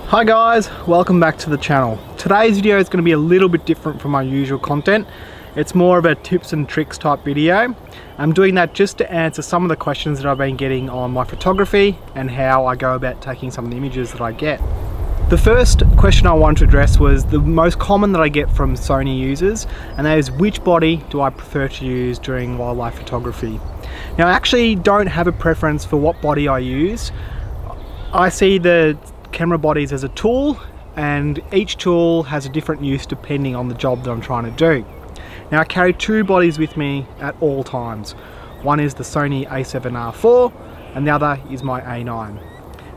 Hi guys, welcome back to the channel. Today's video is going to be a little bit different from my usual content. It's more of a tips and tricks type video. I'm doing that just to answer some of the questions that I've been getting on my photography and how I go about taking some of the images that I get. The first question I wanted to address was the most common that I get from Sony users, and that is, which body do I prefer to use during wildlife photography? Now, I actually don't have a preference for what body I use. I see the camera bodies as a tool, and each tool has a different use depending on the job that I'm trying to do. Now, I carry two bodies with me at all times. One is the Sony a7R IV and the other is my A9.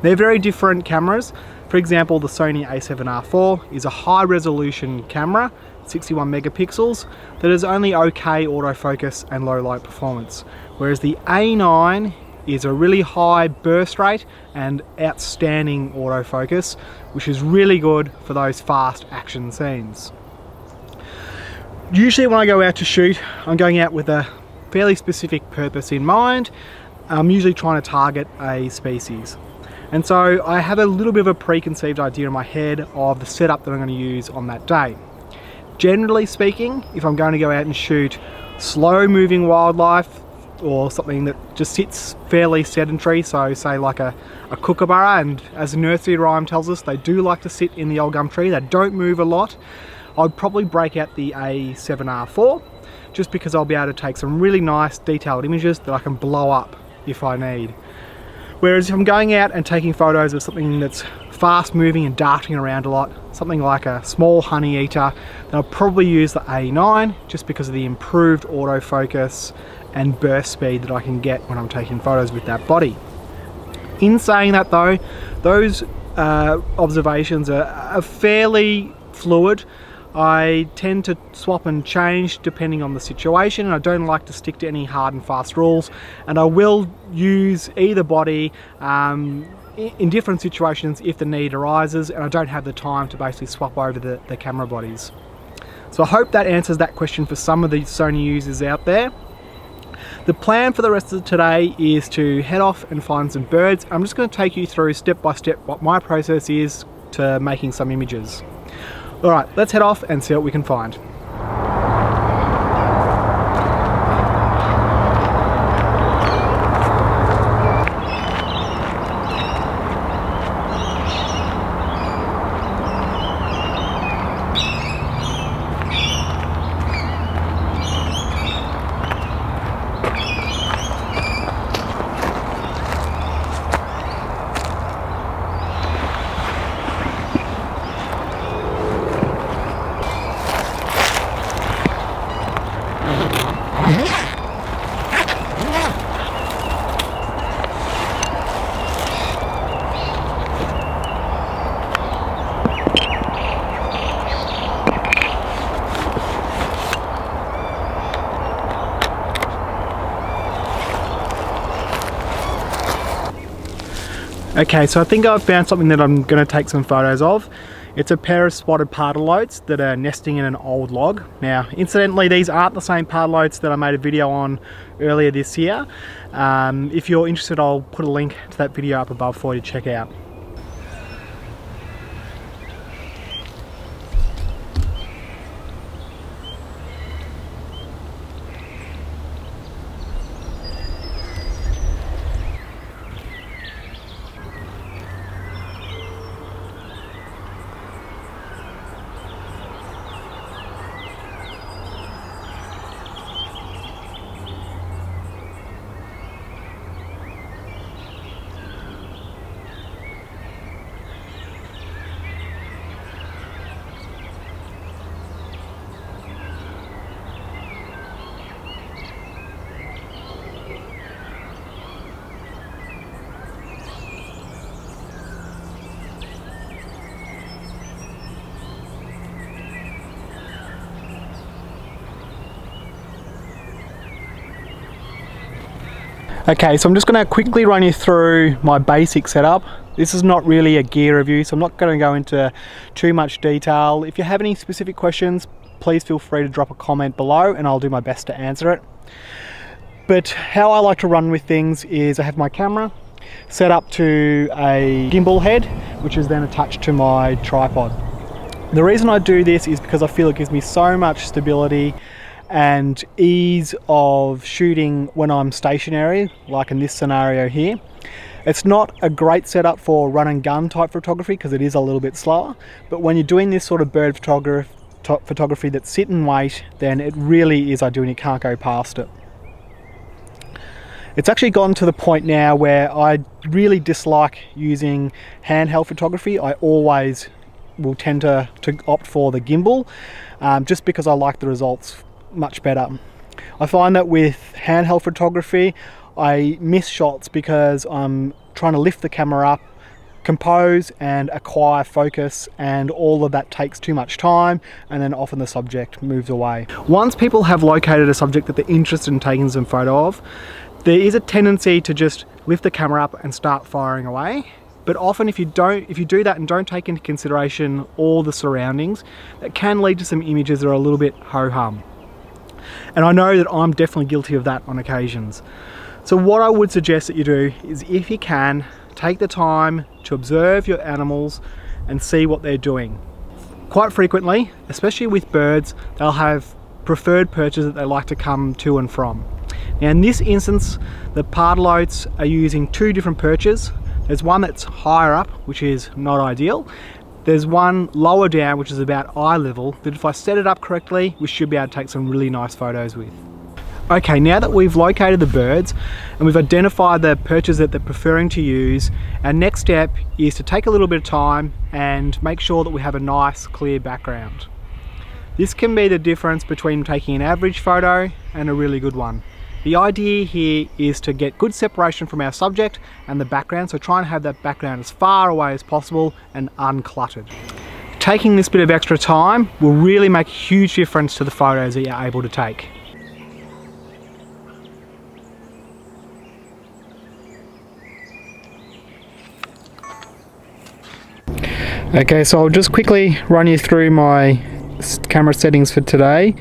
They're very different cameras. For example, the Sony a7R IV is a high resolution camera, 61 megapixels, that is only okay autofocus and low light performance, whereas the A9 is a really high burst rate and outstanding autofocus, which is really good for those fast action scenes. Usually when I go out to shoot, I'm going out with a fairly specific purpose in mind. I'm usually trying to target a species. And so I have a little bit of a preconceived idea in my head of the setup that I'm going to use on that day. Generally speaking, if I'm going to go out and shoot slow moving wildlife, or something that just sits fairly sedentary, so say like a kookaburra, and as the nursery rhyme tells us, they do like to sit in the old gum tree, they don't move a lot, I'd probably break out the a7R IV, just because I'll be able to take some really nice detailed images that I can blow up if I need. Whereas if I'm going out and taking photos of something that's fast moving and darting around a lot, something like a small honey eater, then I'll probably use the A9 just because of the improved autofocus and burst speed that I can get when I'm taking photos with that body. In saying that though, those observations are fairly fluid. I tend to swap and change depending on the situation, and I don't like to stick to any hard and fast rules, and I will use either body in different situations if the need arises, and I don't have the time to basically swap over the camera bodies. So I hope that answers that question for some of the Sony users out there. The plan for the rest of today is to head off and find some birds. I'm just going to take you through step by step what my process is to making some images. Alright, let's head off and see what we can find. Okay, so I think I've found something that I'm going to take some photos of. It's a pair of spotted pardalotes that are nesting in an old log. Now, incidentally, these aren't the same pardalotes that I made a video on earlier this year. If you're interested, I'll put a link to that video up above for you to check out. Okay, so I'm just going to quickly run you through my basic setup. This is not really a gear review, so I'm not going to go into too much detail. If you have any specific questions, please feel free to drop a comment below and I'll do my best to answer it. But how I like to run with things is I have my camera, set up to a gimbal head, which is then attached to my tripod. The reason I do this is because I feel it gives me so much stability and ease of shooting when I'm stationary, like in this scenario here. It's not a great setup for run and gun type photography because it is a little bit slower, but when you're doing this sort of bird photography that's sit and wait, then it really is ideal and you can't go past it. It's actually gotten to the point now where I really dislike using handheld photography. I always will tend to opt for the gimbal just because I like the results much better. I find that with handheld photography I miss shots because I'm trying to lift the camera up, compose and acquire focus, and all of that takes too much time, and then often the subject moves away. Once people have located a subject that they're interested in taking some photo of, there is a tendency to just lift the camera up and start firing away. But often if you do that and don't take into consideration all the surroundings, that can lead to some images that are a little bit ho-hum. And I know that I'm definitely guilty of that on occasions. So what I would suggest that you do is, if you can, take the time to observe your animals and see what they're doing. Quite frequently, especially with birds, they'll have preferred perches that they like to come to and from. Now in this instance, the pardalotes are using two different perches. There's one that's higher up, which is not ideal. There's one lower down, which is about eye level, that if I set it up correctly, we should be able to take some really nice photos with. Okay, now that we've located the birds and we've identified the perches that they're preferring to use, our next step is to take a little bit of time and make sure that we have a nice clear background. This can be the difference between taking an average photo and a really good one. The idea here is to get good separation from our subject and the background, so try and have that background as far away as possible and uncluttered. Taking this bit of extra time will really make a huge difference to the photos that you're able to take. Okay, so I'll just quickly run you through my camera settings for today.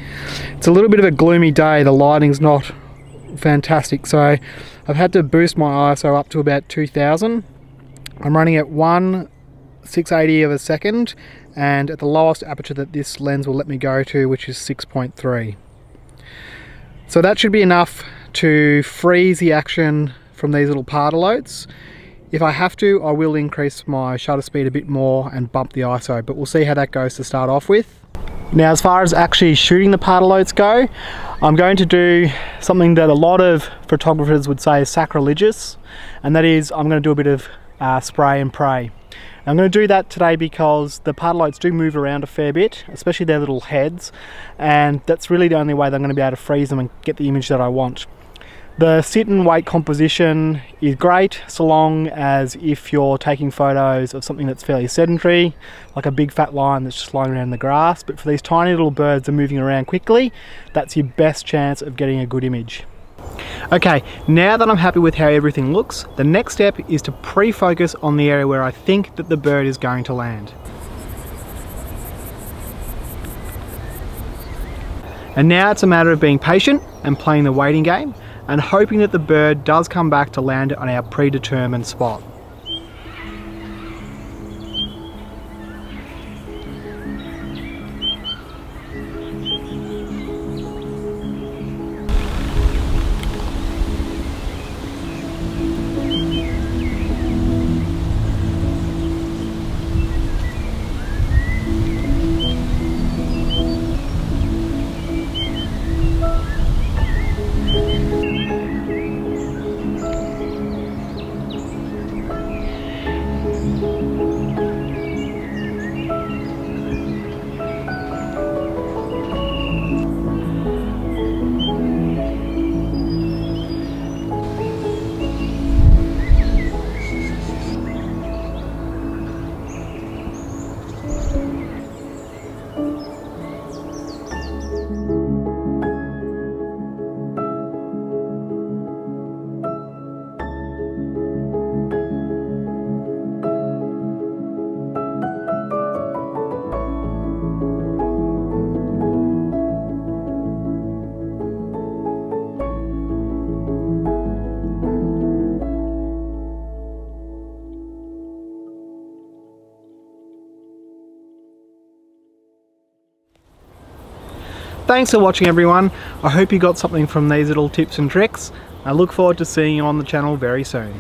It's a little bit of a gloomy day, the lighting's not fantastic, so I've had to boost my ISO up to about 2000. I'm running at 1/680 of a second, and at the lowest aperture that this lens will let me go to, which is 6.3. So that should be enough to freeze the action from these little pardalotes. If I have to, I will increase my shutter speed a bit more and bump the ISO, but we'll see how that goes to start off with. Now, as far as actually shooting the pardalotes go, I'm going to do something that a lot of photographers would say is sacrilegious, and that is I'm going to do a bit of spray and pray. I'm going to do that today because the pardalotes do move around a fair bit, especially their little heads, and that's really the only way that I'm going to be able to freeze them and get the image that I want. The sit and wait composition is great so long as if you're taking photos of something that's fairly sedentary, like a big fat lion that's just lying around in the grass, but for these tiny little birds that are moving around quickly, that's your best chance of getting a good image. Okay, now that I'm happy with how everything looks, the next step is to pre-focus on the area where I think that the bird is going to land. And now it's a matter of being patient and playing the waiting game, and hoping that the bird does come back to land on our predetermined spot. thanks for watching everyone. I hope you got something from these little tips and tricks. I look forward to seeing you on the channel very soon.